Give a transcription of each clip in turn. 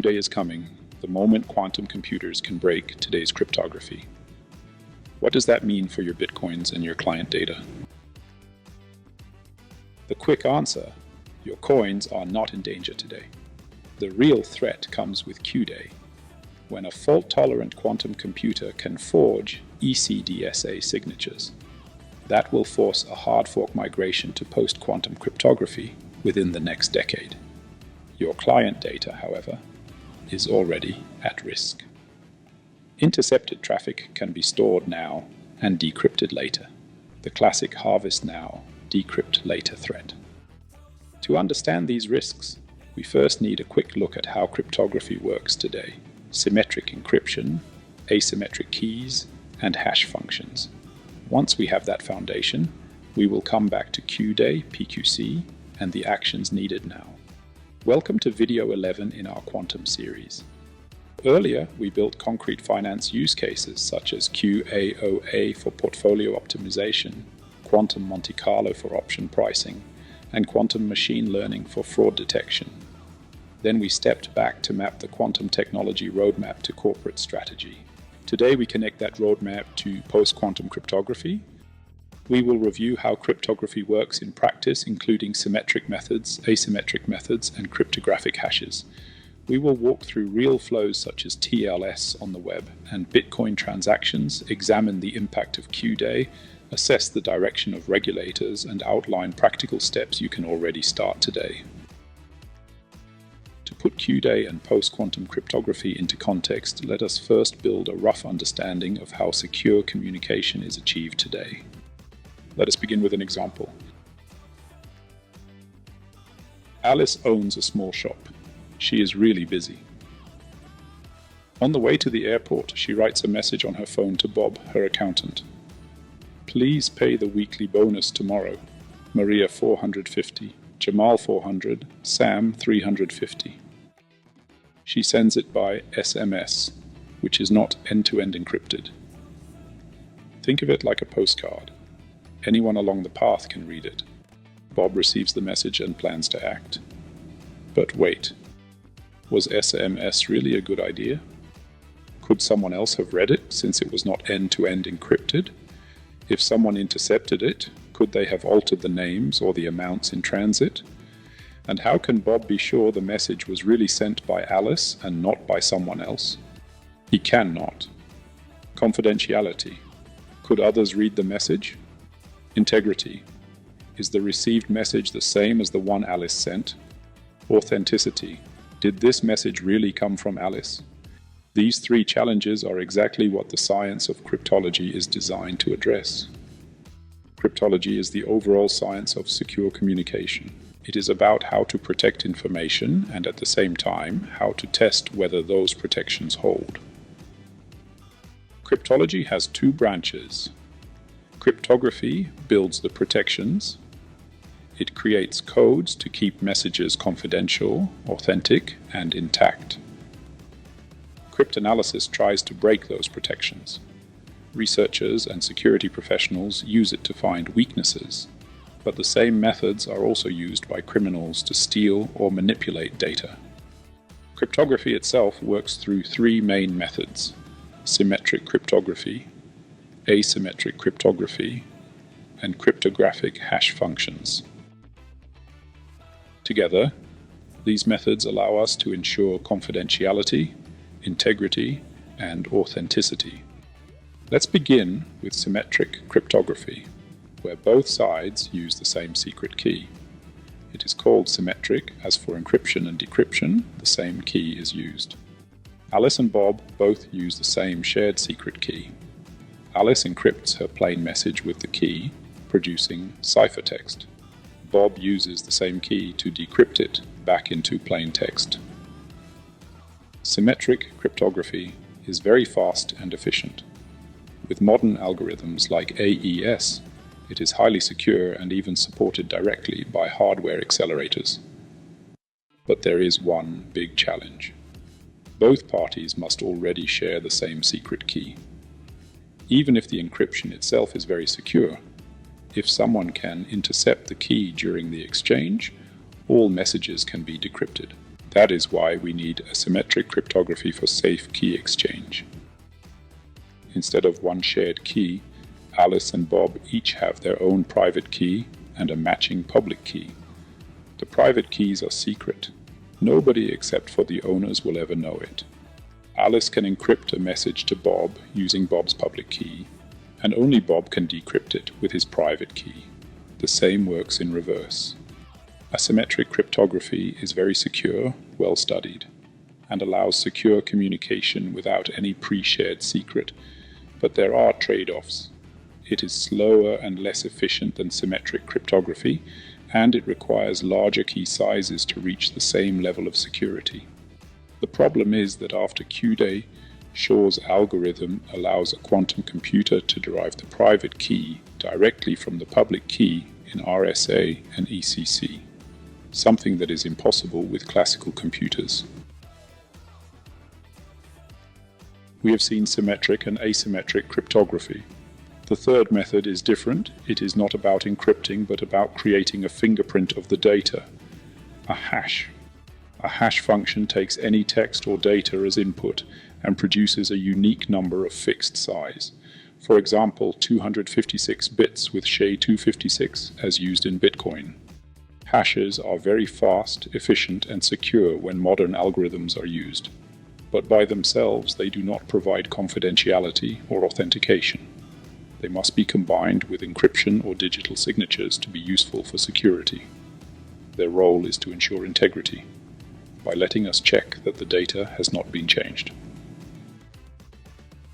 Q-Day is coming, the moment quantum computers can break today's cryptography. What does that mean for your bitcoins and your client data? The quick answer: your coins are not in danger today. The real threat comes with Q-Day, when a fault-tolerant quantum computer can forge ECDSA signatures. That will force a hard fork migration to post-quantum cryptography within the next decade. Your client data, however, is already at risk. Intercepted traffic can be stored now and decrypted later. The classic harvest now, decrypt later threat. To understand these risks, we first need a quick look at how cryptography works today: symmetric encryption, asymmetric keys, and hash functions. Once we have that foundation, we will come back to Q-Day, PQC, and the actions needed now. Welcome to video 11 in our quantum series. Earlier, we built concrete finance use cases such as QAOA for portfolio optimization, quantum Monte Carlo for option pricing, and quantum machine learning for fraud detection. Then we stepped back to map the quantum technology roadmap to corporate strategy. Today we connect that roadmap to post-quantum cryptography. We will review how cryptography works in practice, including symmetric methods, asymmetric methods, and cryptographic hashes. We will walk through real flows such as TLS on the web and Bitcoin transactions, examine the impact of Q-Day, assess the direction of regulators, and outline practical steps you can already start today. To put Q-Day and post-quantum cryptography into context, let us first build a rough understanding of how secure communication is achieved today. Let us begin with an example. Alice owns a small shop. She is really busy. On the way to the airport, she writes a message on her phone to Bob, her accountant. Please pay the weekly bonus tomorrow. Maria 450, Jamal 400, Sam 350. She sends it by SMS, which is not end-to-end encrypted. Think of it like a postcard. Anyone along the path can read it. Bob receives the message and plans to act. But wait, was SMS really a good idea? Could someone else have read it since it was not end-to-end encrypted? If someone intercepted it, could they have altered the names or the amounts in transit? And how can Bob be sure the message was really sent by Alice and not by someone else? He cannot. Confidentiality. Could others read the message? Integrity. Is the received message the same as the one Alice sent? Authenticity. Did this message really come from Alice? These three challenges are exactly what the science of cryptology is designed to address. Cryptology is the overall science of secure communication. It is about how to protect information and at the same time how to test whether those protections hold. Cryptology has two branches. Cryptography builds the protections. It creates codes to keep messages confidential, authentic, and intact. Cryptanalysis tries to break those protections. Researchers and security professionals use it to find weaknesses, but the same methods are also used by criminals to steal or manipulate data. Cryptography itself works through three main methods: symmetric cryptography, asymmetric cryptography, and cryptographic hash functions. Together, these methods allow us to ensure confidentiality, integrity, and authenticity. Let's begin with symmetric cryptography, where both sides use the same secret key. It is called symmetric as for encryption and decryption, the same key is used. Alice and Bob both use the same shared secret key. Alice encrypts her plain message with the key, producing ciphertext. Bob uses the same key to decrypt it back into plain text. Symmetric cryptography is very fast and efficient. With modern algorithms like AES, it is highly secure and even supported directly by hardware accelerators. But there is one big challenge. Both parties must already share the same secret key. Even if the encryption itself is very secure, if someone can intercept the key during the exchange, all messages can be decrypted. That is why we need asymmetric cryptography for safe key exchange. Instead of one shared key, Alice and Bob each have their own private key and a matching public key. The private keys are secret. Nobody except for the owners will ever know it. Alice can encrypt a message to Bob using Bob's public key, and only Bob can decrypt it with his private key. The same works in reverse. Asymmetric cryptography is very secure, well studied, and allows secure communication without any pre-shared secret, but there are trade-offs. It is slower and less efficient than symmetric cryptography, and it requires larger key sizes to reach the same level of security. The problem is that after Q-Day, Shor's algorithm allows a quantum computer to derive the private key directly from the public key in RSA and ECC, something that is impossible with classical computers. We have seen symmetric and asymmetric cryptography. The third method is different. It is not about encrypting, but about creating a fingerprint of the data, a hash. A hash function takes any text or data as input and produces a unique number of fixed size. For example, 256 bits with SHA-256 as used in Bitcoin. Hashes are very fast, efficient, and secure when modern algorithms are used, but by themselves they do not provide confidentiality or authentication. They must be combined with encryption or digital signatures to be useful for security. Their role is to ensure integrity, by letting us check that the data has not been changed.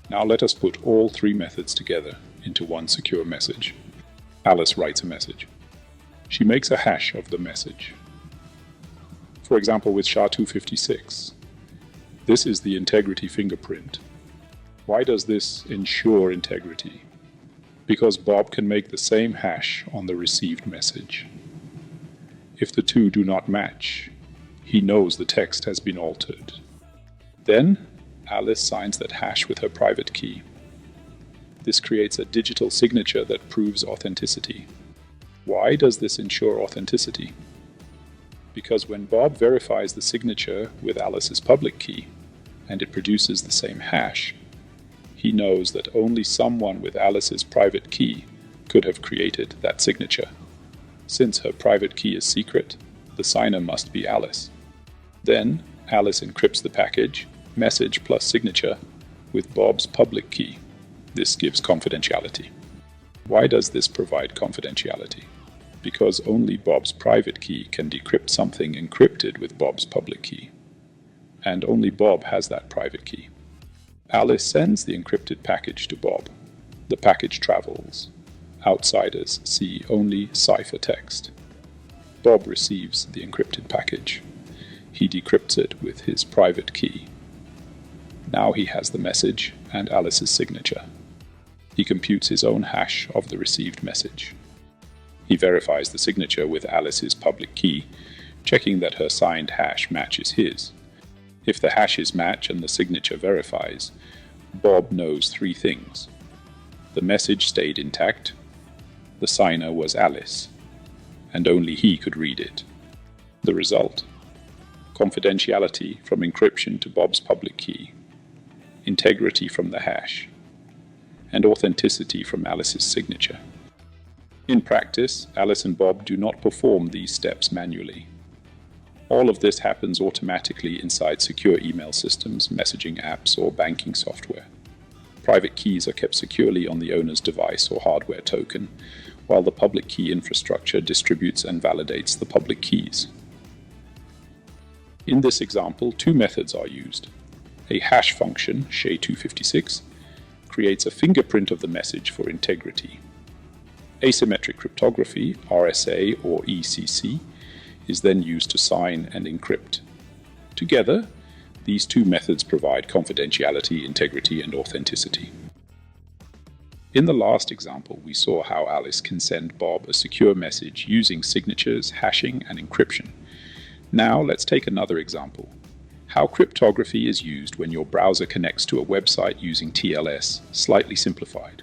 Now let us put all three methods together into one secure message. Alice writes a message. She makes a hash of the message. For example, with SHA-256. This is the integrity fingerprint. Why does this ensure integrity? Because Bob can make the same hash on the received message. If the two do not match, he knows the text has been altered. Then, Alice signs that hash with her private key. This creates a digital signature that proves authenticity. Why does this ensure authenticity? Because when Bob verifies the signature with Alice's public key, and it produces the same hash, he knows that only someone with Alice's private key could have created that signature. Since her private key is secret, the signer must be Alice. Then, Alice encrypts the package, message plus signature, with Bob's public key. This gives confidentiality. Why does this provide confidentiality? Because only Bob's private key can decrypt something encrypted with Bob's public key. And only Bob has that private key. Alice sends the encrypted package to Bob. The package travels. Outsiders see only ciphertext. Bob receives the encrypted package. He decrypts it with his private key. Now he has the message and Alice's signature. He computes his own hash of the received message. He verifies the signature with Alice's public key, checking that her signed hash matches his. If the hashes match and the signature verifies, Bob knows three things. The message stayed intact, the signer was Alice, and only he could read it. The result: confidentiality from encryption to Bob's public key, integrity from the hash, and authenticity from Alice's signature. In practice, Alice and Bob do not perform these steps manually. All of this happens automatically inside secure email systems, messaging apps, or banking software. Private keys are kept securely on the owner's device or hardware token, while the public key infrastructure distributes and validates the public keys. In this example, two methods are used. A hash function, SHA-256, creates a fingerprint of the message for integrity. Asymmetric cryptography, RSA or ECC, is then used to sign and encrypt. Together, these two methods provide confidentiality, integrity, and authenticity. In the last example, we saw how Alice can send Bob a secure message using signatures, hashing, and encryption. Now let's take another example. How cryptography is used when your browser connects to a website using TLS, slightly simplified.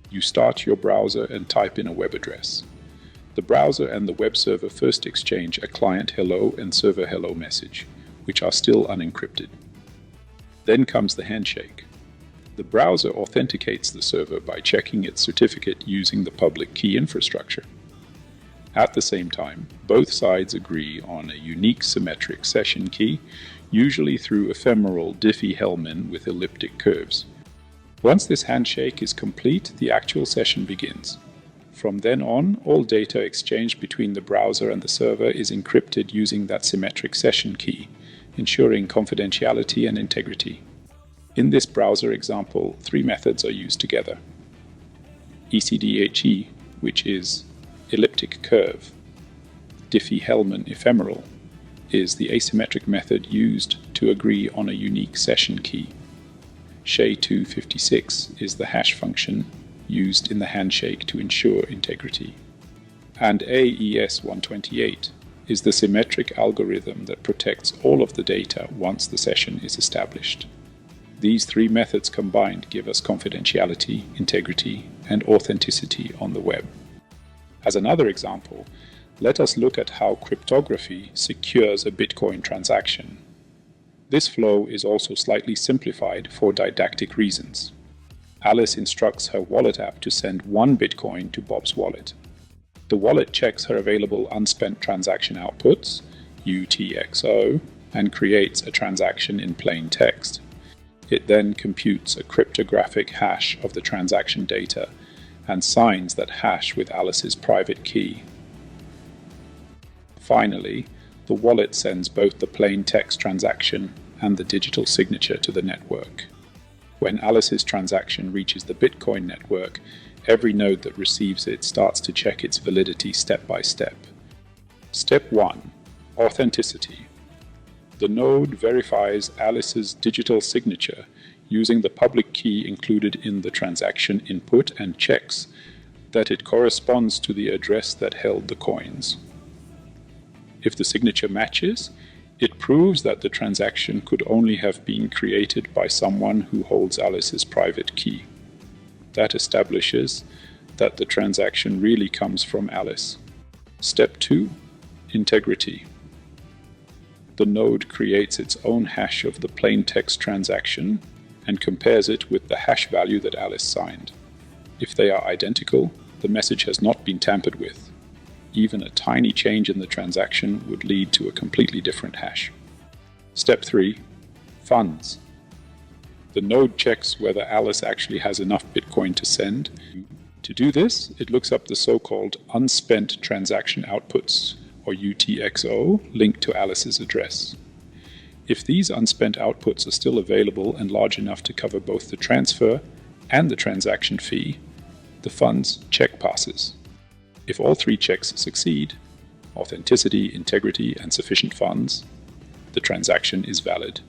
You start your browser and type in a web address. The browser and the web server first exchange a client hello and server hello message, which are still unencrypted. Then comes the handshake. The browser authenticates the server by checking its certificate using the public key infrastructure. At the same time, both sides agree on a unique symmetric session key, usually through ephemeral Diffie-Hellman with elliptic curves. Once this handshake is complete, the actual session begins. From then on, all data exchanged between the browser and the server is encrypted using that symmetric session key, ensuring confidentiality and integrity. In this browser example, three methods are used together. ECDHE, which is elliptic curve. Diffie-Hellman ephemeral is the asymmetric method used to agree on a unique session key. SHA-256 is the hash function used in the handshake to ensure integrity. And AES-128 is the symmetric algorithm that protects all of the data once the session is established. These three methods combined give us confidentiality, integrity, and authenticity on the web. As another example, let us look at how cryptography secures a Bitcoin transaction. This flow is also slightly simplified for didactic reasons. Alice instructs her wallet app to send 1 Bitcoin to Bob's wallet. The wallet checks her available unspent transaction outputs, UTXO, and creates a transaction in plain text. It then computes a cryptographic hash of the transaction data and signs that hash with Alice's private key. Finally, the wallet sends both the plain text transaction and the digital signature to the network. When Alice's transaction reaches the Bitcoin network, every node that receives it starts to check its validity step by step. Step 1. Authenticity. The node verifies Alice's digital signature using the public key included in the transaction input and checks that it corresponds to the address that held the coins. If the signature matches, it proves that the transaction could only have been created by someone who holds Alice's private key. That establishes that the transaction really comes from Alice. Step 2. Integrity. The node creates its own hash of the plain text transaction and compares it with the hash value that Alice signed. If they are identical, the message has not been tampered with. Even a tiny change in the transaction would lead to a completely different hash. Step 3. Funds. The node checks whether Alice actually has enough Bitcoin to send. To do this, it looks up the so-called unspent transaction outputs, or UTXO, linked to Alice's address. If these unspent outputs are still available and large enough to cover both the transfer and the transaction fee, the funds check passes. If all three checks succeed, authenticity, integrity, and sufficient funds, the transaction is valid.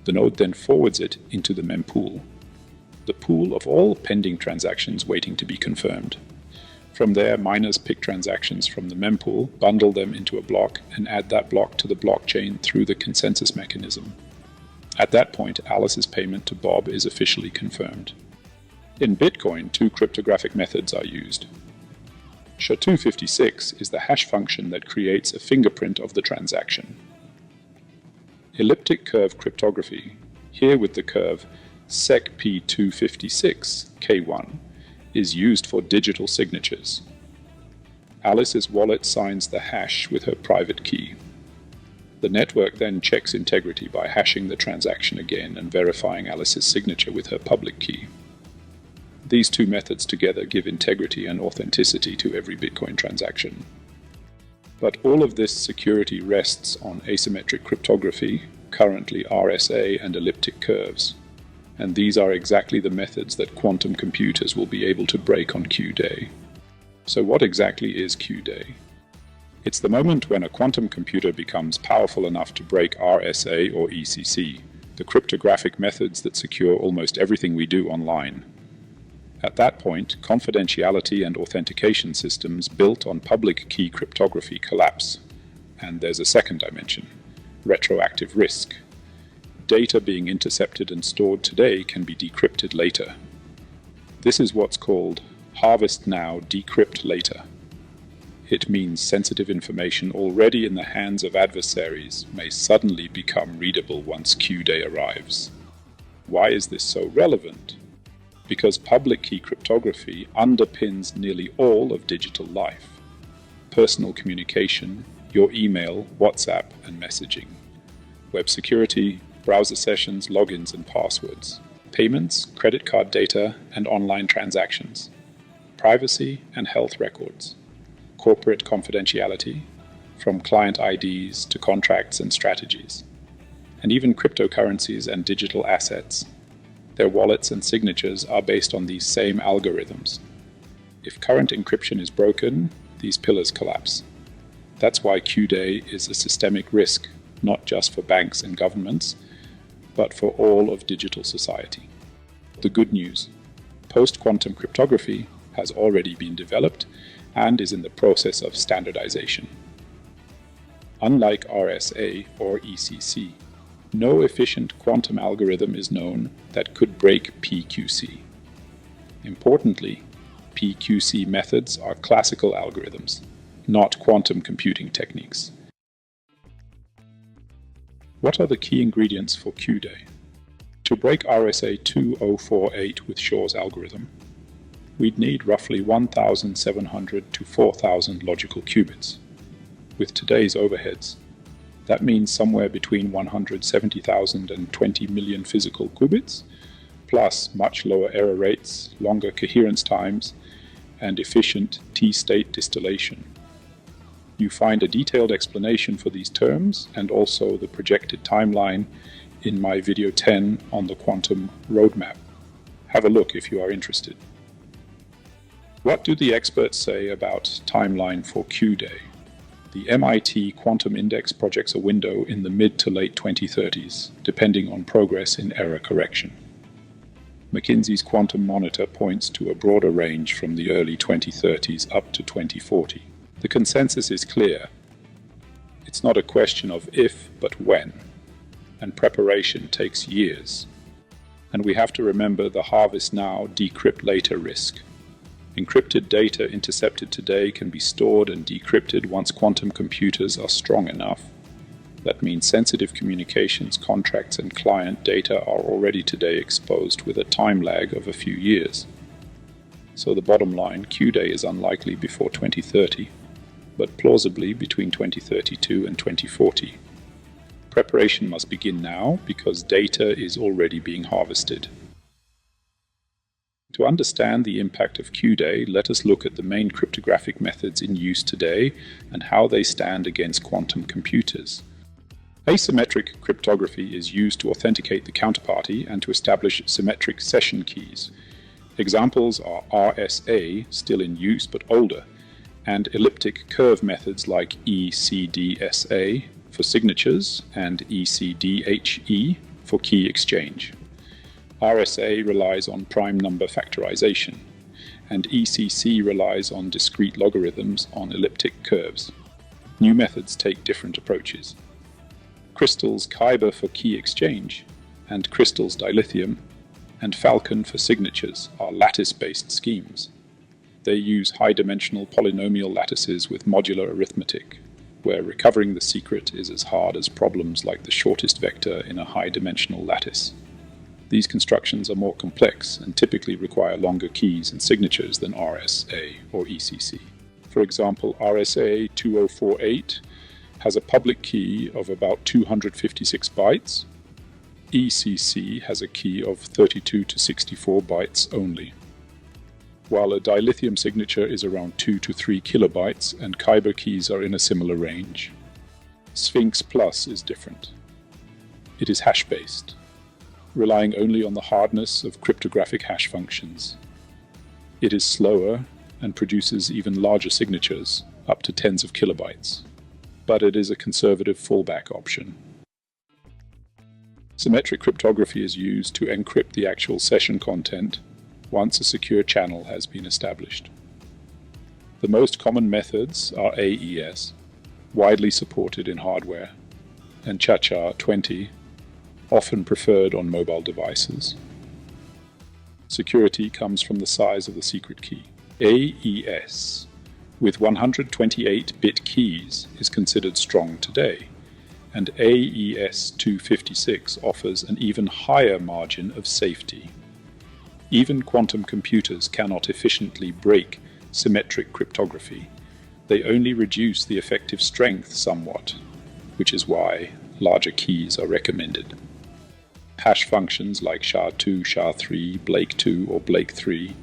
The node then forwards it into the mempool, the pool of all pending transactions waiting to be confirmed. From there, miners pick transactions from the mempool, bundle them into a block, and add that block to the blockchain through the consensus mechanism. At that point, Alice's payment to Bob is officially confirmed. In Bitcoin, two cryptographic methods are used. SHA-256 is the hash function that creates a fingerprint of the transaction. Elliptic curve cryptography, here with the curve SECP256K1, is used for digital signatures. Alice's wallet signs the hash with her private key. The network then checks integrity by hashing the transaction again and verifying Alice's signature with her public key. These two methods together give integrity and authenticity to every Bitcoin transaction. But all of this security rests on asymmetric cryptography, currently RSA and elliptic curves. And these are exactly the methods that quantum computers will be able to break on Q-Day. So what exactly is Q-Day? It's the moment when a quantum computer becomes powerful enough to break RSA or ECC, the cryptographic methods that secure almost everything we do online. At that point, confidentiality and authentication systems built on public key cryptography collapse. And there's a second dimension, retroactive risk. Data being intercepted and stored today can be decrypted later. This is what's called harvest now, decrypt later. It means sensitive information already in the hands of adversaries may suddenly become readable once Q-Day arrives. Why is this so relevant? Because public key cryptography underpins nearly all of digital life. Personal communication, your email, WhatsApp, and messaging. Web security, browser sessions, logins, and passwords. Payments, credit card data, and online transactions. Privacy and health records. Corporate confidentiality, from client IDs to contracts and strategies. And even cryptocurrencies and digital assets. Their wallets and signatures are based on these same algorithms. If current encryption is broken, these pillars collapse. That's why Q-Day is a systemic risk, not just for banks and governments, but for all of digital society. The good news: post-quantum cryptography has already been developed and is in the process of standardization. Unlike RSA or ECC, no efficient quantum algorithm is known that could break PQC. Importantly, PQC methods are classical algorithms, not quantum computing techniques. What are the key ingredients for Q-Day? To break RSA 2048 with Shor's algorithm, we'd need roughly 1,700 to 4,000 logical qubits. With today's overheads, that means somewhere between 170,000 and 20 million physical qubits, plus much lower error rates, longer coherence times, and efficient T-state distillation. You find a detailed explanation for these terms and also the projected timeline in my video 10 on the quantum roadmap. Have a look if you are interested. What do the experts say about timeline for Q-Day? The MIT Quantum Index projects a window in the mid to late 2030s, depending on progress in error correction. McKinsey's Quantum Monitor points to a broader range from the early 2030s up to 2040. The consensus is clear. It's not a question of if, but when, and preparation takes years. And we have to remember the harvest now, decrypt later risk. Encrypted data intercepted today can be stored and decrypted once quantum computers are strong enough. That means sensitive communications, contracts, and client data are already today exposed with a time lag of a few years. So the bottom line, Q-Day is unlikely before 2030, but plausibly between 2032 and 2040. Preparation must begin now because data is already being harvested. To understand the impact of Q-Day, let us look at the main cryptographic methods in use today and how they stand against quantum computers. Asymmetric cryptography is used to authenticate the counterparty and to establish symmetric session keys. Examples are RSA, still in use but older, and elliptic curve methods like ECDSA for signatures and ECDHE for key exchange. RSA relies on prime number factorization, and ECC relies on discrete logarithms on elliptic curves. New methods take different approaches. Crystal's Kyber for key exchange, and Crystal's dilithium, and Falcon for signatures are lattice-based schemes. They use high-dimensional polynomial lattices with modular arithmetic, where recovering the secret is as hard as problems like the shortest vector in a high-dimensional lattice. These constructions are more complex and typically require longer keys and signatures than RSA or ECC. For example, RSA 2048 has a public key of about 256 bytes. ECC has a key of 32 to 64 bytes only, while a dilithium signature is around 2 to 3 kilobytes and Kyber keys are in a similar range. Sphinx Plus is different. It is hash-based, relying only on the hardness of cryptographic hash functions. It is slower and produces even larger signatures, up to tens of kilobytes, but it is a conservative fallback option. Symmetric cryptography is used to encrypt the actual session content once a secure channel has been established. The most common methods are AES, widely supported in hardware, and CHA-20, often preferred on mobile devices. Security comes from the size of the secret key. AES with 128-bit keys is considered strong today, and AES-256 offers an even higher margin of safety. Even quantum computers cannot efficiently break symmetric cryptography. They only reduce the effective strength somewhat, which is why larger keys are recommended. Hash functions like SHA-2, SHA-3, Blake2, or Blake3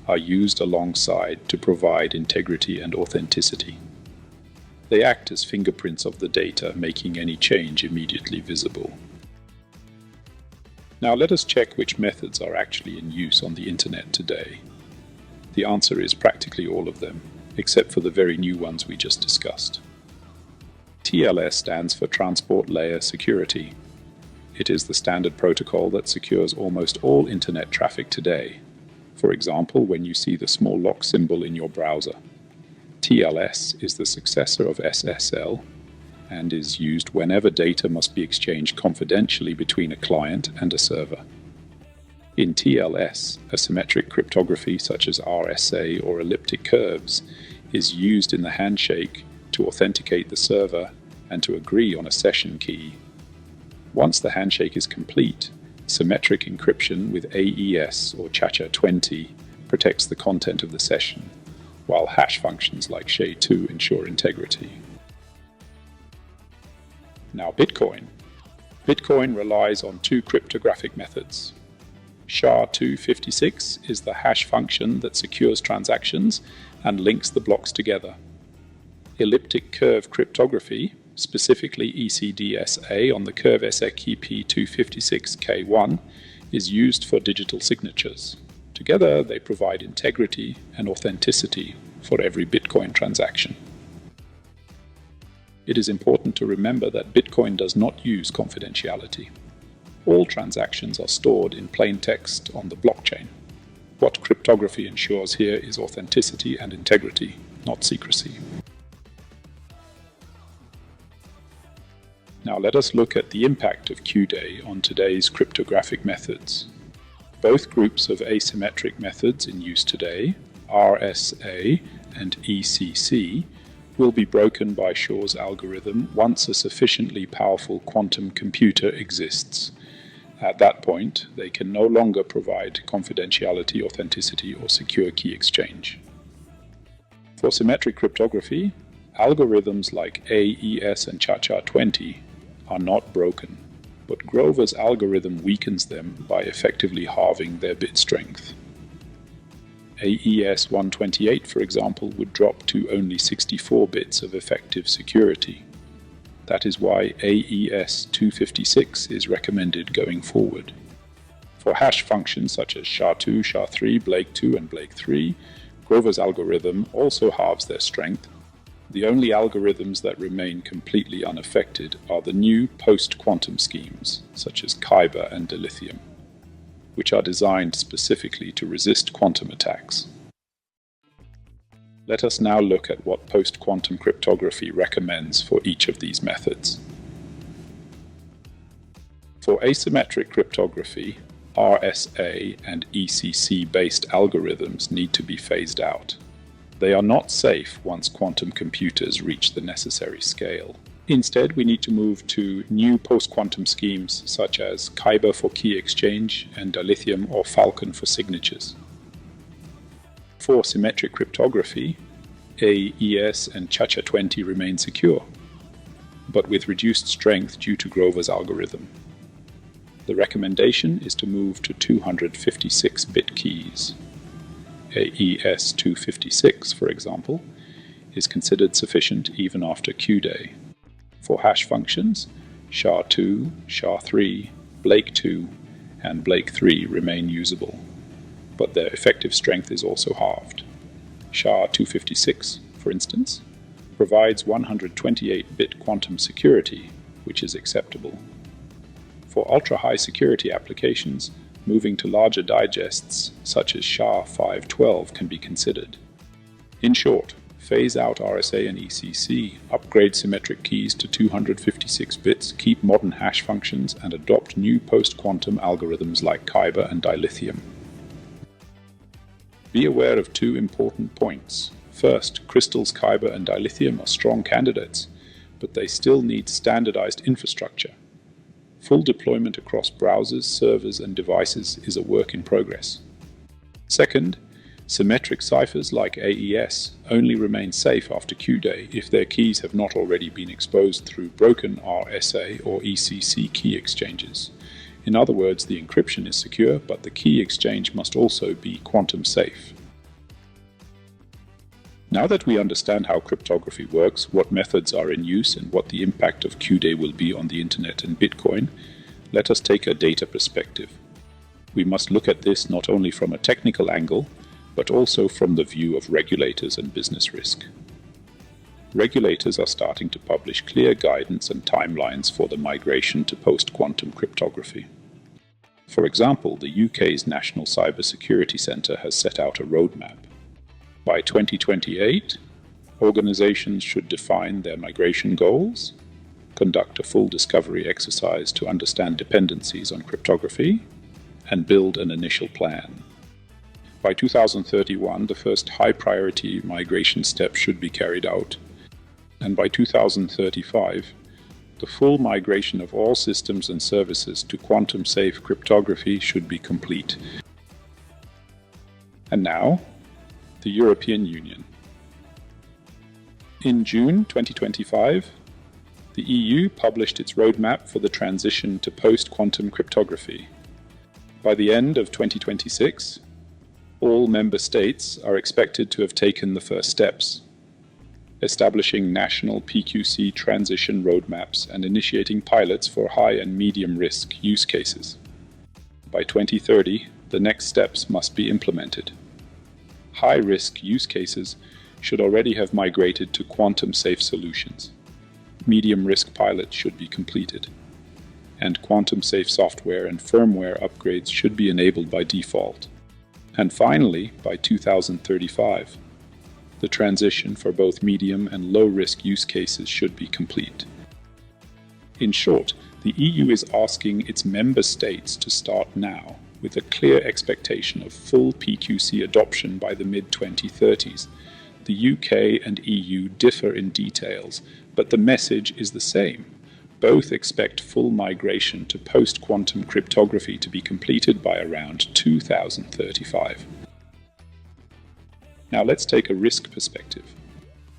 are used alongside to provide integrity and authenticity. They act as fingerprints of the data, making any change immediately visible. Now let us check which methods are actually in use on the Internet today. The answer is practically all of them, except for the very new ones we just discussed. TLS stands for Transport Layer Security. It is the standard protocol that secures almost all Internet traffic today. For example, when you see the small lock symbol in your browser. TLS is the successor of SSL and is used whenever data must be exchanged confidentially between a client and a server. In TLS, asymmetric cryptography such as RSA or elliptic curves is used in the handshake to authenticate the server and to agree on a session key. Once the handshake is complete, symmetric encryption with AES or ch20 protects the content of the session, while hash functions like SHA-2 ensure integrity. Now Bitcoin. Bitcoin relies on two cryptographic methods. SHA-256 is the hash function that secures transactions and links the blocks together. Elliptic curve cryptography, specifically ECDSA on the curve SECP256K1, is used for digital signatures. Together, they provide integrity and authenticity for every Bitcoin transaction. It is important to remember that Bitcoin does not use confidentiality. All transactions are stored in plain text on the blockchain. What cryptography ensures here is authenticity and integrity, not secrecy. Now let us look at the impact of Q-Day on today's cryptographic methods. Both groups of asymmetric methods in use today, RSA and ECC, will be broken by Shor's algorithm once a sufficiently powerful quantum computer exists. At that point, they can no longer provide confidentiality, authenticity, or secure key exchange. For symmetric cryptography, algorithms like AES and ch20 are not broken, but Grover's algorithm weakens them by effectively halving their bit strength. AES 128, for example, would drop to only 64 bits of effective security. That is why AES 256 is recommended going forward. For hash functions such as SHA-2, SHA-3, Blake2, and Blake3, Grover's algorithm also halves their strength. The only algorithms that remain completely unaffected are the new post-quantum schemes, such as Kyber and dilithium, which are designed specifically to resist quantum attacks. Let us now look at what post-quantum cryptography recommends for each of these methods. For asymmetric cryptography, RSA and ECC-based algorithms need to be phased out. They are not safe once quantum computers reach the necessary scale. Instead, we need to move to new post-quantum schemes such as Kyber for key exchange and dilithium or Falcon for signatures. For symmetric cryptography, AES and ch20 remain secure, but with reduced strength due to Grover's algorithm. The recommendation is to move to 256-bit keys. AES 256, for example, is considered sufficient even after Q-Day. For hash functions, SHA-2, SHA-3, Blake2, and Blake3 remain usable, but their effective strength is also halved. SHA-256, for instance, provides 128-bit quantum security, which is acceptable. For ultra-high security applications, moving to larger digests such as SHA-512 can be considered. In short, phase out RSA and ECC, upgrade symmetric keys to 256 bits, keep modern hash functions, and adopt new post-quantum algorithms like Kyber and dilithium. Be aware of two important points. First, crystals, kyber, and dilithium are strong candidates, but they still need standardized infrastructure. Full deployment across browsers, servers, and devices is a work in progress. Second, symmetric ciphers like AES only remain safe after Q-Day if their keys have not already been exposed through broken RSA or ECC key exchanges. In other words, the encryption is secure, but the key exchange must also be quantum safe. Now that we understand how cryptography works, what methods are in use, and what the impact of Q-Day will be on the Internet and Bitcoin, let us take a data perspective. We must look at this not only from a technical angle, but also from the view of regulators and business risk. Regulators are starting to publish clear guidance and timelines for the migration to post-quantum cryptography. For example, the UK's National Cybersecurity Centre has set out a roadmap. By 2028, organizations should define their migration goals, conduct a full discovery exercise to understand dependencies on cryptography, and build an initial plan. By 2031, the first high-priority migration step should be carried out, and by 2035, the full migration of all systems and services to quantum-safe cryptography should be complete. And now, the European Union. In June 2025, the EU published its roadmap for the transition to post-quantum cryptography. By the end of 2026, all member states are expected to have taken the first steps, establishing national PQC transition roadmaps and initiating pilots for high and medium risk use cases. By 2030, the next steps must be implemented. High-risk use cases should already have migrated to quantum-safe solutions. Medium-risk pilots should be completed, and quantum-safe software and firmware upgrades should be enabled by default. And finally, by 2035, the transition for both medium and low-risk use cases should be complete. In short, the EU is asking its member states to start now, with a clear expectation of full PQC adoption by the mid-2030s. The UK and EU differ in details, but the message is the same. Both expect full migration to post-quantum cryptography to be completed by around 2035. Now let's take a risk perspective.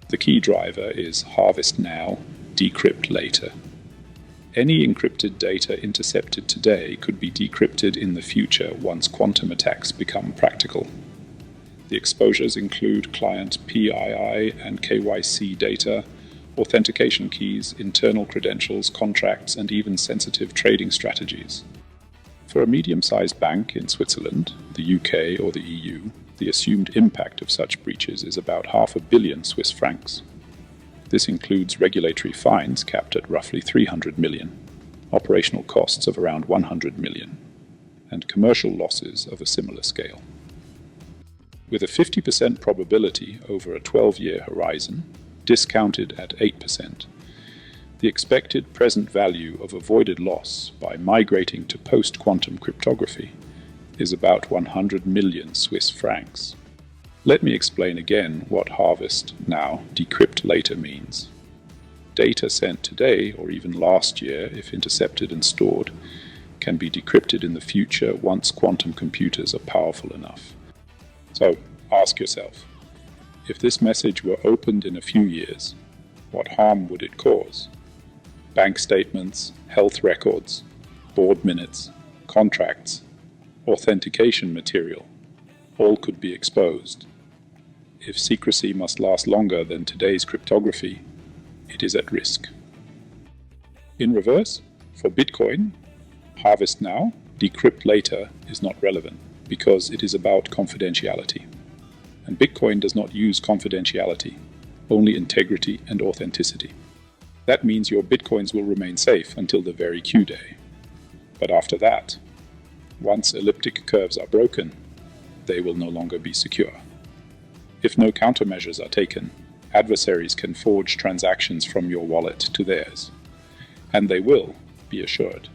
The key driver is harvest now, decrypt later. Any encrypted data intercepted today could be decrypted in the future once quantum attacks become practical. The exposures include client PII and KYC data, authentication keys, internal credentials, contracts, and even sensitive trading strategies. For a medium-sized bank in Switzerland, the UK, or the EU, the assumed impact of such breaches is about $500 million Swiss francs. This includes regulatory fines capped at roughly 300 million, operational costs of around 100 million, and commercial losses of a similar scale. With a 50% probability over a 12-year horizon, discounted at 8%, the expected present value of avoided loss by migrating to post-quantum cryptography is about 100 million Swiss francs. Let me explain again what harvest now, decrypt later means. Data sent today, or even last year if intercepted and stored, can be decrypted in the future once quantum computers are powerful enough. So, ask yourself, if this message were opened in a few years, what harm would it cause? Bank statements, health records, board minutes, contracts, authentication material, all could be exposed. If secrecy must last longer than today's cryptography, it is at risk. In reverse, for Bitcoin, harvest now, decrypt later is not relevant because it is about confidentiality. And Bitcoin does not use confidentiality, only integrity and authenticity. That means your Bitcoins will remain safe until the very Q-Day. But after that, once elliptic curves are broken, they will no longer be secure. If no countermeasures are taken, adversaries can forge transactions from your wallet to theirs. And they will, be assured.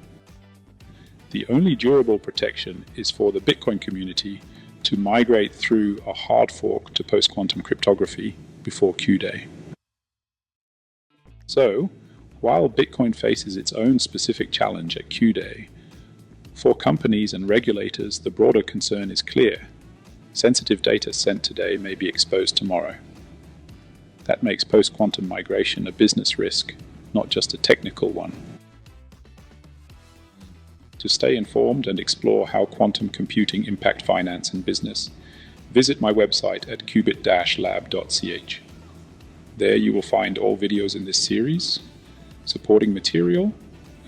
The only durable protection is for the Bitcoin community to migrate through a hard fork to post-quantum cryptography before Q-Day. So, while Bitcoin faces its own specific challenge at Q-Day, for companies and regulators, the broader concern is clear. Sensitive data sent today may be exposed tomorrow. That makes post-quantum migration a business risk, not just a technical one. To stay informed and explore how quantum computing impacts finance and business, visit my website at qubit-lab.ch. There you will find all videos in this series, supporting material,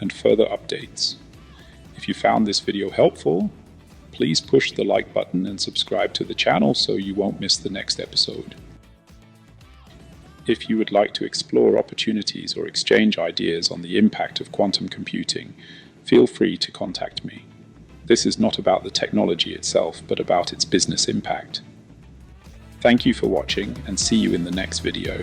and further updates. If you found this video helpful, please push the like button and subscribe to the channel so you won't miss the next episode. If you would like to explore opportunities or exchange ideas on the impact of quantum computing, feel free to contact me. This is not about the technology itself, but about its business impact. Thank you for watching, and see you in the next video.